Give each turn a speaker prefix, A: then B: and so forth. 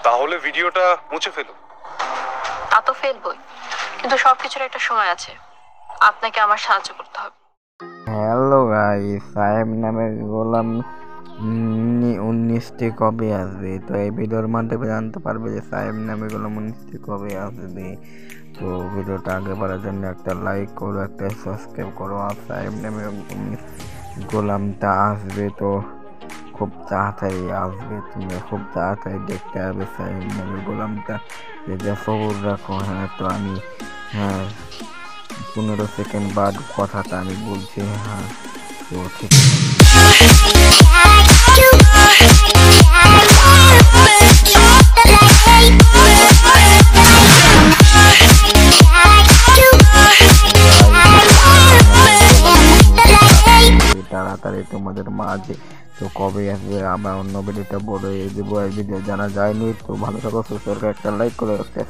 A: তাহলে ভিডিওটা মুছে ফেলো।
B: তা তো ফেলবই, কিন্তু সবকিছুর একটা সময় আছে। আপনাকে আমার সাহায্য করতে হবে।
C: হ্যালো গাইস, সাহেব নামে গোলাম 19টি কবে আসবে? তো এই ভিডিওর মাধ্যমে জানতে পারবে যে সাহেব নামে গোলাম 19টি কবে আসবে। তো ভিডিওটা আগে বাড়ার জন্য একটা লাইক করো, একটা সাবস্ক্রাইব করো। আর সাহেব নামে গোলামটা আসবে তো খুব তাড়াতাড়ি আসবে, তুমি খুব তাড়াতাড়ি দেখতে হবে সাহেব নামে গোলামটা। যে সবুর রাখো। হ্যাঁ, তো আমি 15 সেকেন্ড বাদ কথাটা আমি বলছি। হ্যাঁ, তো ঠিক তাড়াতাড়ি তোমাদের মাঝে। তো কবে আসবে আবার অন্য ভিডিওটা বড় দেবো। এই ভিডিও জানা যায়নি, তো ভালো থাকো, সুস্থ থাকো, একটা লাইক করে রাখতে।